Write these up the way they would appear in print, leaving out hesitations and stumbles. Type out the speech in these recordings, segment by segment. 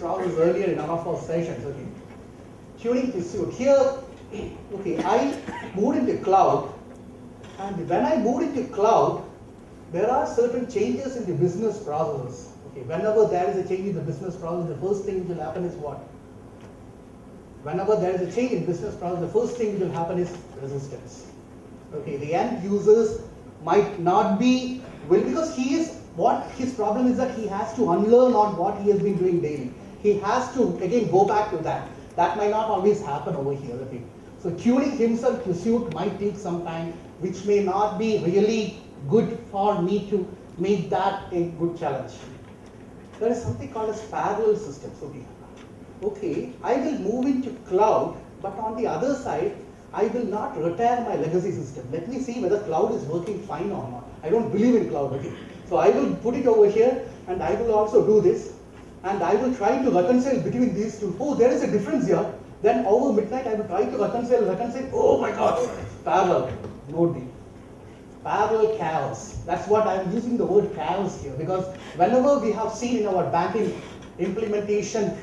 process earlier in one of our sessions. Okay, tuning to suit here. Okay, I moved into cloud, and when I moved into cloud, there are certain changes in the business processes. Okay, whenever there is a change in the business process, the first thing which will happen is what? Whenever there is a change in business process, the first thing which will happen is resistance. Okay, the end users might not be well, because he is, what his problem is that he has to unlearn on what he has been doing daily. He has to again go back to that. That might not always happen over here. Okay. So tuning himself to suit might take some time, which may not be really good for me to make that a good challenge. There is something called as parallel systems. Okay, I will move into cloud, but on the other side, I will not retire my legacy system. Let me see whether cloud is working fine or not. I don't believe in cloud. Okay. So I will put it over here, and I will also do this, and I will try to reconcile between these two. Oh, there is a difference here. Then over midnight, I will try to reconcile. Oh my God, parallel. Note the parallel chaos. That's what I'm using the word chaos here, because whenever we have seen in our banking implementation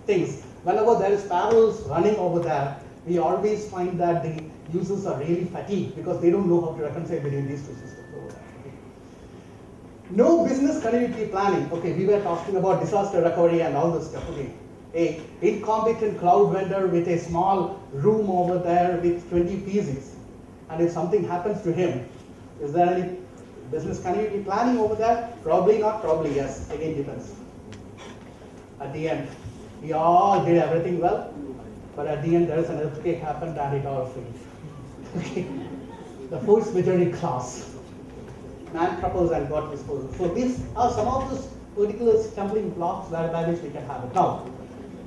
things, whenever there is parallels running over there, we always find that the users are really fatigued because they don't know how to reconcile between these two systems over there. Okay. No business continuity planning. Okay, we were talking about disaster recovery and all this stuff. Okay, a incompetent cloud vendor with a small room over there with 20 PCs, and if something happens to him, is there any business continuity planning over there? Probably not, probably yes. Again, depends. At the end, we all did everything well, but at the end there is an earthquake happened and it all failed. Okay. The force majeure clause. Man proposed and God disposed. So these are some of those particular stumbling blocks by which we can have it. Now,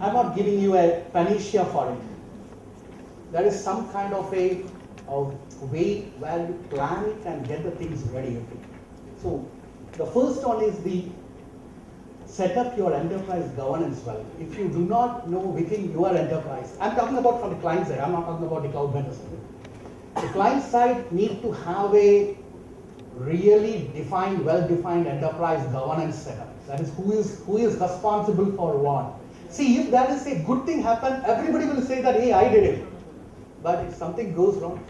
I'm not giving you a panacea for it. There is some kind of a way where you plan it and get the things ready. Okay. So the first one is the set up your enterprise governance well. If you do not know within your enterprise, I'm talking about from the client side, I'm not talking about the cloud vendors. The client side need to have a really defined, well-defined enterprise governance setup. That is who is responsible for what. See, if there is a good thing happen, everybody will say that, hey, I did it. But if something goes wrong,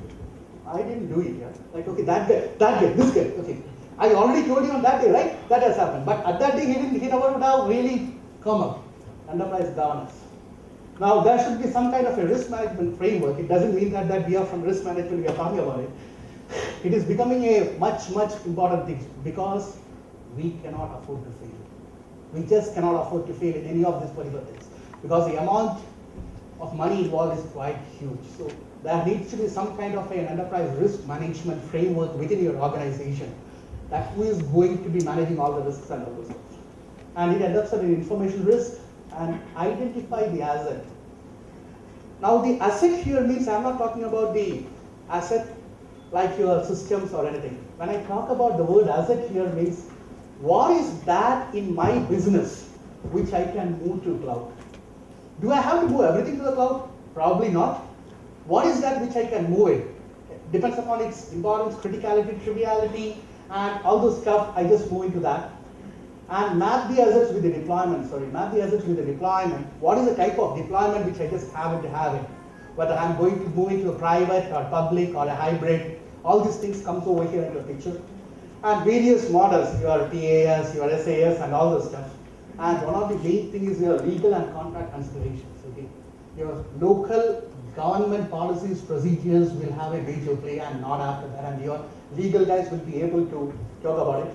I didn't do it. Yeah? Like, okay, that guy, this guy, okay. I already told you on that day, right? That has happened. But at that day, he never would have really come up. Enterprise governance. Now, there should be some kind of a risk management framework. It doesn't mean that we are from risk management, we are talking about it. It is becoming a much important thing because we cannot afford to fail. We just cannot afford to fail in any of these particular things because the amount of money involved is quite huge. So there needs to be some kind of an enterprise risk management framework within your organization. That who is going to be managing all the risks and all those stuff. And it ends up in information risk and identify the asset. Now the asset here means I'm not talking about the asset like your systems or anything. When I talk about the word asset here means what is that in my business which I can move to cloud? Do I have to move everything to the cloud? Probably not. What is that which I can move it? Depends upon its importance, criticality, triviality, and all those stuff, I just move into that. And map the assets with the deployment, What is the type of deployment which I just happen to have it? Whether I'm going to move into a private or public or a hybrid, all these things comes over here into the picture. And various models, your PAS, your SAS, and all those stuff. And one of the main things is your legal and contract considerations. Okay? Your local government policies, procedures will have a major play and not after that. And your legal guys will be able to talk about it.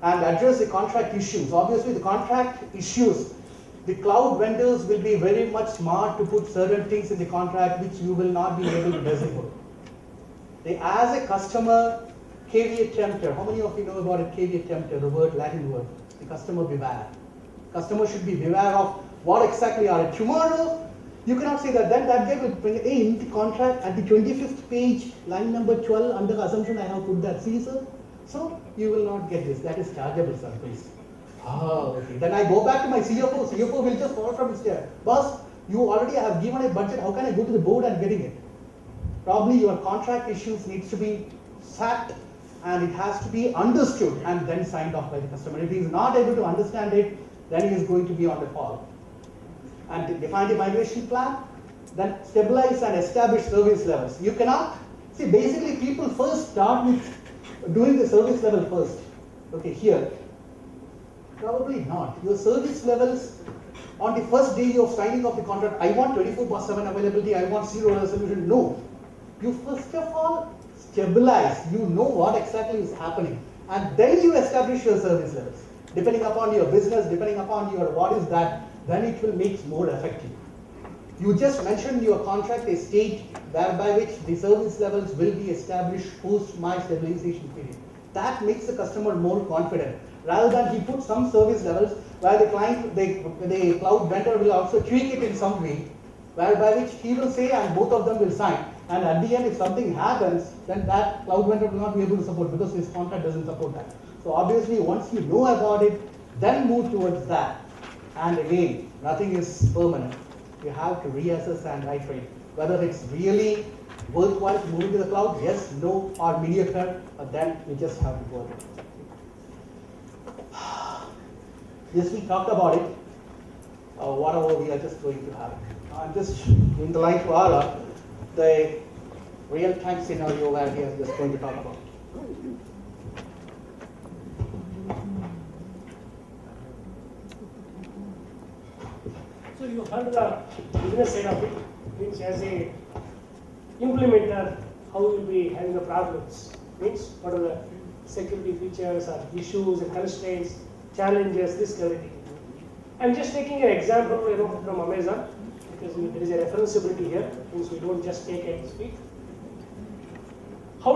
And address the contract issues. Obviously, the contract issues, the cloud vendors will be very much smart to put certain things in the contract which you will not be able to decipher. As a customer, caveat tempter. How many of you know about a caveat tempter, the word, Latin word? The customer beware. Customer should be beware of what exactly are it. Tomorrow, you cannot say that. Then that guy will bring, hey, in the contract at the 25th page, line number 12, under assumption I have put that. See, sir? So you will not get this. That is chargeable, sir, please. Oh, okay. Then I go back to my CFO. CFO will just fall from his chair. Boss, you already have given a budget. How can I go to the board and getting it? Probably your contract issues needs to be sat and it has to be understood and then signed off by the customer. If he is not able to understand it, then he is going to be on the fall. and define the migration plan, then stabilize and establish service levels. You cannot, see basically people first start with doing the service level first. Okay, here, probably not. Your service levels on the first day of signing of the contract, I want 24/7 availability, I want zero resolution. No. You first of all stabilize, you know what exactly is happening, and then you establish your service levels. Depending upon your business, depending upon your what is that, then it will make more effective. You just mentioned in your contract a state whereby which the service levels will be established post my stabilization period. That makes the customer more confident. Rather than he put some service levels where the client, the cloud vendor will also tweak it in some way, whereby which he will say and both of them will sign. And at the end, if something happens, then that cloud vendor will not be able to support because his contract doesn't support that. So obviously, once you know about it, then move towards that. And again, nothing is permanent. You have to reassess and iterate whether it's really worthwhile moving to the cloud, yes, no, or mediocre, but then you just have to go ahead. Yes, we talked about it. Whatever we are just going to have. I'm just in the line to Ara, the real-time scenario where we are just going to talk about. So you heard the business side of it, means as a implementer, how you will be having the problems, means what are the security features or issues and constraints, challenges, this kind of thing. I'm just taking an example from Amazon, because there is a referenceability here, means we don't just take and speak. How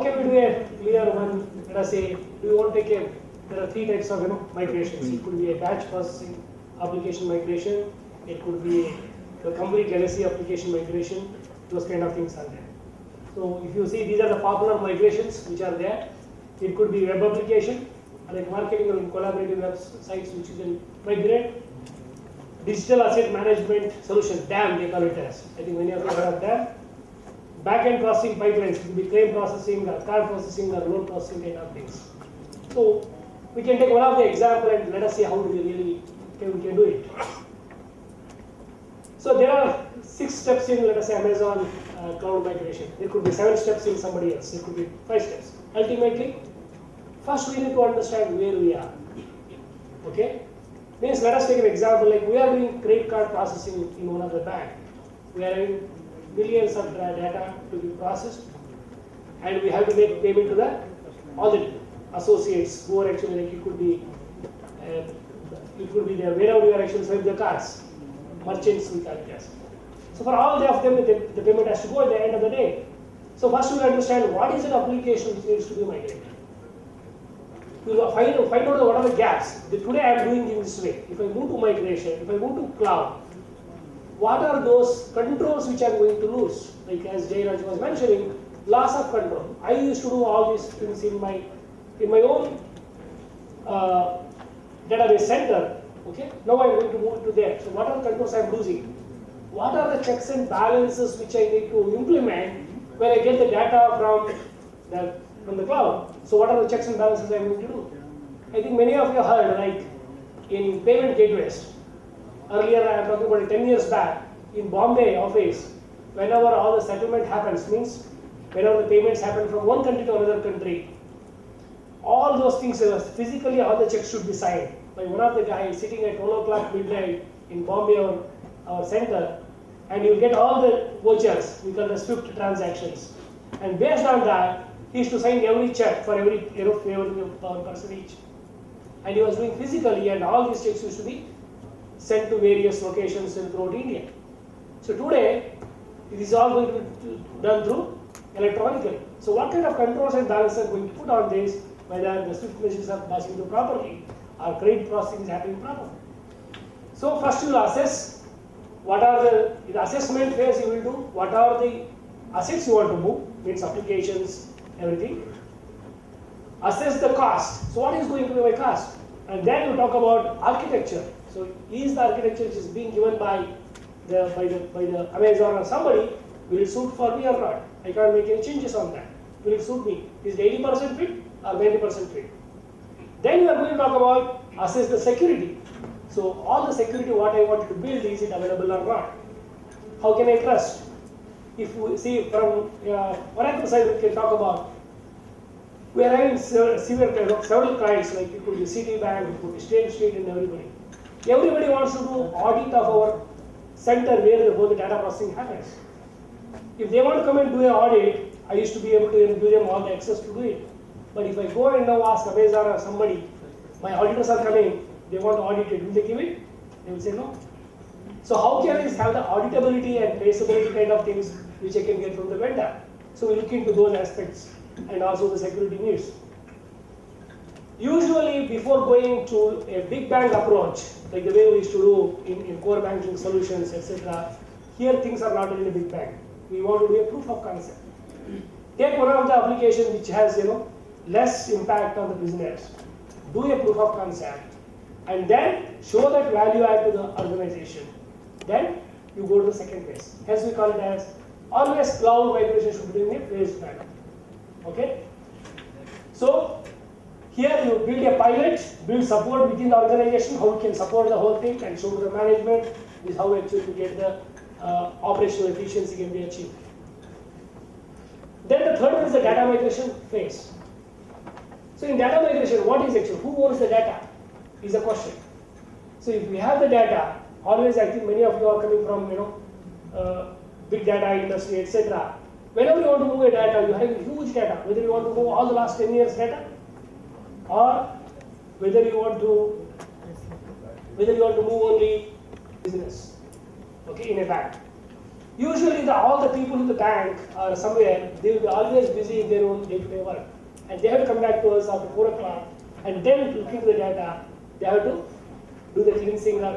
can we do a clear one? Let us say, do you want to take there are three types of migrations. It could be a batch processing application migration. It could be a complete legacy application migration. Those kind of things are there. So if you see, these are the popular migrations which are there. It could be web application, like marketing or collaborative websites which you can migrate. Digital asset management solution, DAM they call it as. I think many of you heard of DAM. Back-end processing pipelines, it could be claim processing or card processing or loan processing kind of things. So we can take one of the example and let us see how do we can do it. So there are 6 steps in, let us say, Amazon cloud migration. There could be 7 steps in somebody else. There could be 5 steps. Ultimately, first we need to understand where we are. Okay? Means let us take an example, like we are doing credit card processing in one of the bank. We are having millions of data to be processed, and we have to make payment to all the associates who are actually, like it could be there wherever you are actually selling the cards, merchants we call it as. So for all of them, the payment has to go at the end of the day. So first we understand what is an application which needs to be migrated. We will find out what are the gaps. Today I am doing in this way. If I move to migration, if I move to cloud, what are those controls which I am going to lose? Like as Jairaj was mentioning, loss of control. I used to do all these things in my own database center. Okay, now I am going to move to there. So what are the controls I am losing? What are the checks and balances which I need to implement when I get the data from the cloud? So what are the checks and balances I am going to do? I think many of you heard, like in payment gateways. Earlier I am talking about 10 years back in Bombay office, whenever all the settlement happens, means whenever the payments happen from one country to another country, all those things, physically all the checks should be signed by one of the guys sitting at 12 o'clock midnight in Bombay or our center, and you get all the vouchers, we call the SWIFT transactions. And based on that, he used to sign every check for every person each. And he was doing physically, and all these checks used to be sent to various locations throughout India. So today, it is all going to be done through electronically. So what kind of controls and balances are going to put on this, whether the SWIFT messages are passing through properly or credit processing is happening properly. So first you will assess what are the assessment phase you will do, what are the assets you want to move, means applications, everything. Assess the cost. So what is going to be my cost? And then you talk about architecture. So is the architecture which is being given by the Amazon or somebody, will it suit for me or not? I can't make any changes on that. Will it suit me? Is it 80% fit or 90% fit? Then you are going to talk about assess the security. So all the security what I wanted to build, is it available or not? How can I trust? If we see from Oracle side, we can talk about, we are having several clients, like it could be Citibank, it could be State Street, and everybody. Everybody wants to do audit of our center where the whole data processing happens. If they want to come and do an audit, I used to be able to give them all the access to do it. But if I go and now ask Amazon or somebody, my auditors are coming, they want to audit it, will they give it? They will say no. So how can I have the auditability and traceability kind of things which I can get from the vendor? So we look into those aspects and also the security needs. Usually before going to a big bang approach, like the way we used to do in core banking solutions, etc., here things are not really big bang. We want to do a proof of concept. Take one of the applications which has less impact on the business. Do a proof of concept and then show that value add to the organization. Then you go to the second phase. Hence we call it as always cloud migration should be in a phased manner. Okay? So here you build a pilot, build support within the organization, how you can support the whole thing and show to the management. This is how actually you get the operational efficiency can be achieved. Then the third one is the data migration phase. So in data migration, what is actually, who owns the data is a question. So if we have the data, always I think many of you are coming from big data industry, etc. Whenever you want to move a data, you have huge data. Whether you want to move all the last 10 years data, or whether you want to move only business, okay, in a bank. Usually all the people in the bank or somewhere, they will be always busy in their own day-to-day work. And they have to come back to us after 4 o'clock and then look into the data. They have to do the cleansing or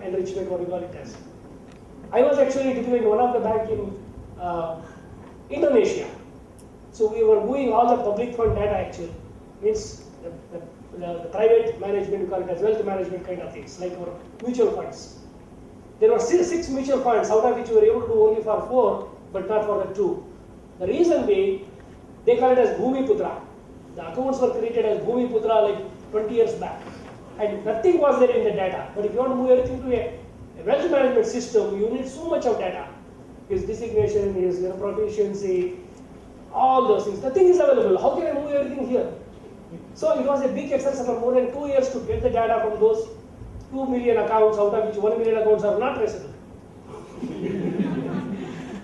enrichment, what we call it as. I was actually interviewing one of the bank in Indonesia. So we were moving all the public fund data actually, means the private management, we call it as wealth management kind of things, like our mutual funds. There were 6 mutual funds, out of which we were able to do only for 4, but not for the 2. The reason being, they call it as Bhumiputra. The accounts were created as Bhumiputra like 20 years back. And nothing was there in the data. But if you want to move everything to a wealth management system, you need so much of data. His designation, his proficiency, all those things. Nothing is available. How can I move everything here? So it was a big exercise for more than 2 years to get the data from those 2 million accounts, out of which 1 million accounts are not traceable.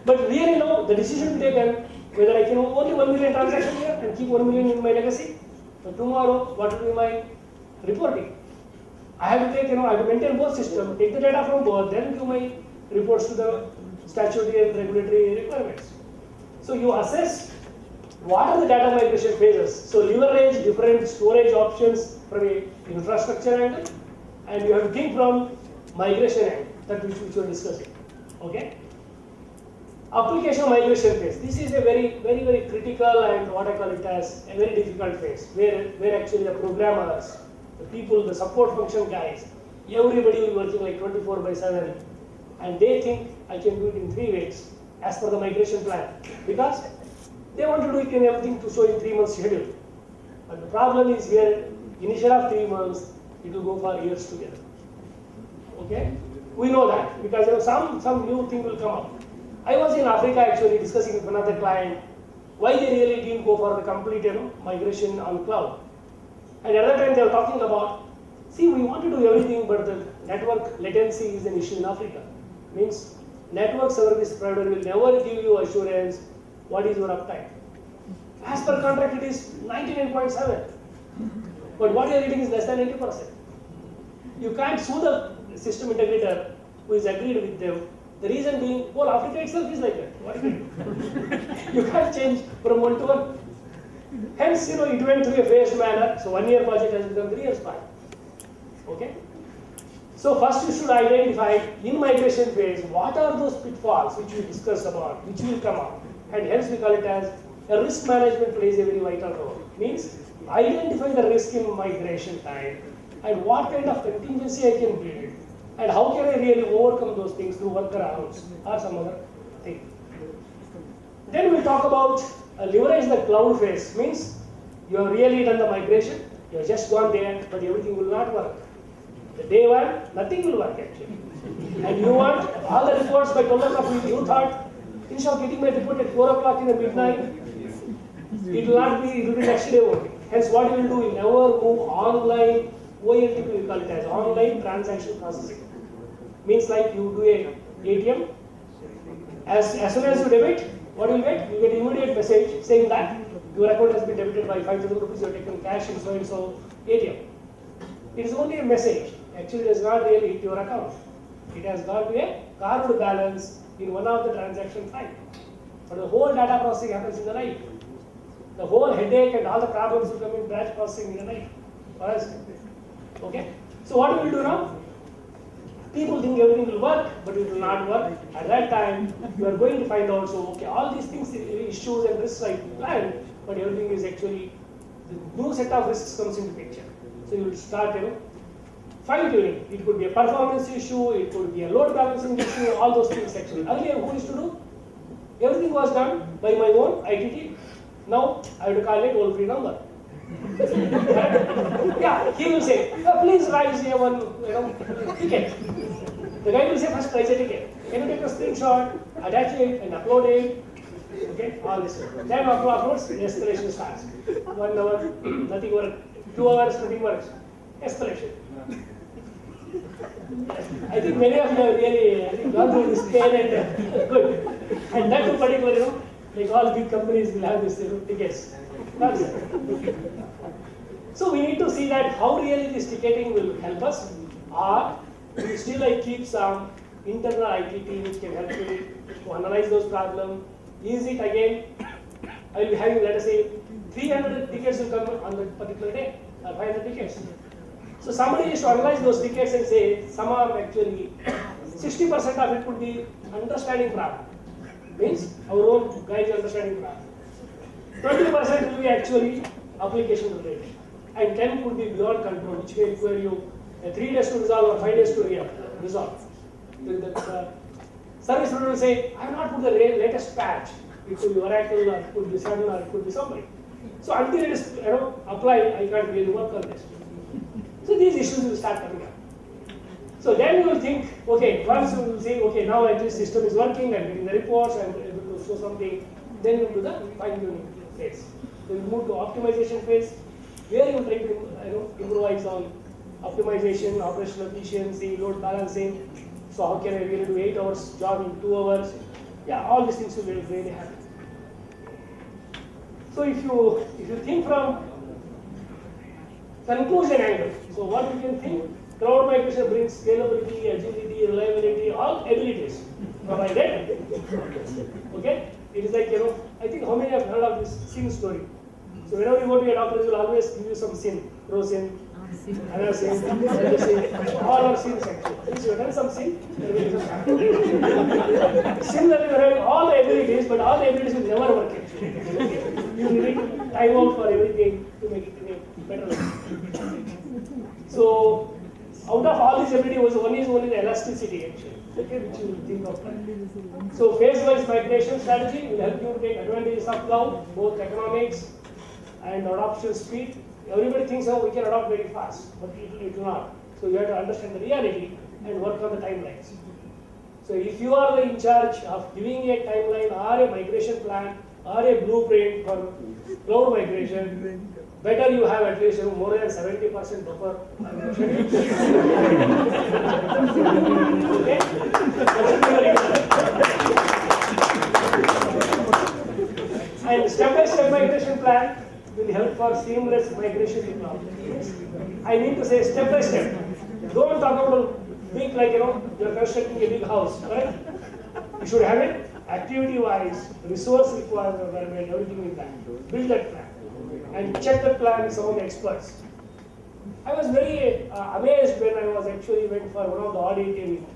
But really now, the decision taken, whether I can move only 1 million transactions here and keep 1 million in my legacy, but tomorrow, what will be my reporting? I have to take, I have to maintain both systems, take the data from both, then give my reports to the statutory and regulatory requirements. So you assess what are the data migration phases. So leverage different storage options from an infrastructure angle, and you have to think from migration angle, that which we are discussing. Okay? Application migration phase. This is a very critical and what I call it as a very difficult phase, where actually the programmers, the people, the support function guys, everybody will be working like 24/7, and they think I can do it in 3 weeks as per the migration plan, because they want to do it in everything to show in 3 months schedule. But the problem is here, initial of 3 months, it will go for years together. Okay? We know that because some new thing will come up. I was in Africa actually discussing with another client why they really didn't go for the complete migration on cloud. And at that time they were talking about, see, we want to do everything, but the network latency is an issue in Africa. Means network service provider will never give you assurance what is your uptime. As per contract, it is 99.7. But what you are getting is less than 80%. You can't sue the system integrator who is agreed with them. The reason being, whole Africa itself is like that. What is it? You can't change from 1 to 1. Hence, it went through a phased manner. So 1 year project has become 3 years back. Okay? So first you should identify in migration phase what are those pitfalls which we discussed about, which will come up. And hence we call it as a risk management plays a very vital role. Means identify the risk in migration time and what kind of contingency I can build and how can I really overcome those things through workarounds or some other thing. Then we'll talk about leverage the cloud phase. Means you have really done the migration, you have just gone there, but everything will not work. The day one, nothing will work actually. And you want all the reports by 12 o'clock. You thought, instead of getting my report at 4 o'clock in the midnight, it will not be, it will be next day only. Hence, what you will do, you never move online, OLTP we call it as online transaction processing. Means like you do a ATM, as soon as you debit, what you get? You get immediate message saying that your account has been debited by 5,000 rupees, you have taken cash in so and so ATM. It is only a message. Actually, it does not really hit your account. It has got to a carved balance in one of the transaction time. But the whole data processing happens in the night. The whole headache and all the problems will come in batch processing in the night. For us. Okay? So what we will do now? People think everything will work, but it will not work. At that time, you are going to find out, so okay, all these things, issues and risks I planned, but everything is actually, the new set of risks comes into picture. So you will start, fine tuning. It could be a performance issue, it could be a load balancing issue, all those things actually. Earlier, who used to do? Everything was done by my own ITT. Now, I have to call a toll-free number. Yeah, he will say, please raise a one ticket. The guy will say, first raise a ticket. Can you take a screenshot, attach it, and upload it? Okay, all this. Then after uploads, the escalation starts. 1 hour, nothing works. 2 hours, nothing works. Escalation. I think many of you have really gone through this pain and good. And that in particular, like all big companies will have this tickets. That's it. So we need to see that how really this ticketing will help us, or we still keep some internal IT team which can help you to analyze those problems. Is it again, I will be having, let us say, 300 tickets will come on that particular day, or 500 tickets. So somebody is to analyze those tickets and say, some are actually, 60% of it could be understanding problem. Means our own guys understanding problem. 20% will be actually application related. And 10 could be beyond control, which may require you 3 days to resolve or 5 days to resolve. The service provider will say, I have not put the latest patch. It could be Oracle, or it could be Sun, or it could be somebody. So until it is applied, I can't really work on this. So these issues will start coming up. So then you will think, okay, once you will say, okay, now this system is working, I'm getting the reports, I'm able to show something, then you will do the fine-tuning phase. So you move to optimization phase, where you try to improvise on optimization, operational efficiency, load balancing. So how can I really do 8 hours job in 2 hours? Yeah, all these things will really happen. So if you think from conclusion angle, so what you can think? Cloud migration brings scalability, agility, reliability, all abilities provided. Okay? It is like, I think how many have heard of this sin story? So whenever you go to your doctor, he will always give you some sin, pro sin, another sin, another sin, all are sins actually. Since you have done some sin, there will be some sin that you have all the abilities, but all the abilities will never work actually. You need time out for everything to make it better. So out of all these abilities, one is only the elasticity actually, okay, which you will think of. So phase-wise migration strategy will help you to take advantages of cloud, both economics and adoption speed. Everybody thinks, we can adopt very fast, but it will not. So you have to understand the reality and work on the timelines. So if you are in charge of giving a timeline or a migration plan or a blueprint for cloud migration, better you have at least more than 70% buffer. Okay? And step-by-step migration plan will help for seamless migration to cloud. I need to say step by step. Don't talk about big, like you're constructing a big house, correct? You should have it activity-wise, resource requirement, everything in that. Build that plan and check that plan with some of the experts. I was very amazed when I was actually went for one of the audit in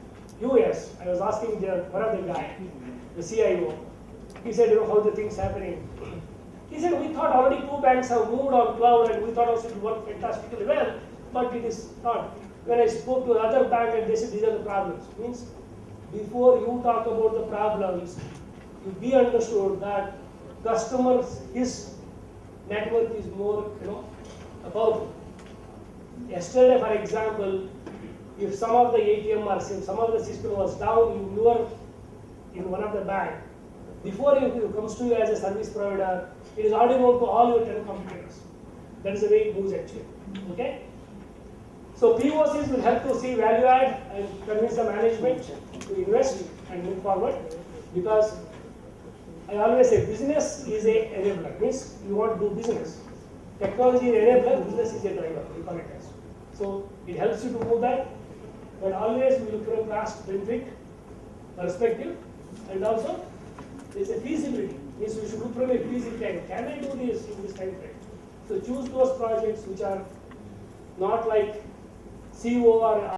US. I was asking one of the guy, the CIO. He said, how the things happening. He said, we thought already 2 banks have moved on cloud and we thought also it would work fantastically well, but it is not. When I spoke to another bank and they said these are the problems. Means before you talk about the problems, you be understood that customers, his network is more, powerful. Yesterday, for example, if some of the ATM or some of the system was down in one of the bank, before it comes to you as a service provider, it is already known to all your 10 competitors. That is the way it goes actually. Okay? So POCs will help to see value add and convince the management to invest and move forward, because I always say business is a enabler, means you want to do business. Technology is an enabler, business is a driver, we call it as. So it helps you to move that, but always we look from cost benefit perspective, and also there's a feasibility, means we should look from a feasibility. Can I do this in this time frame? So choose those projects which are not like CO or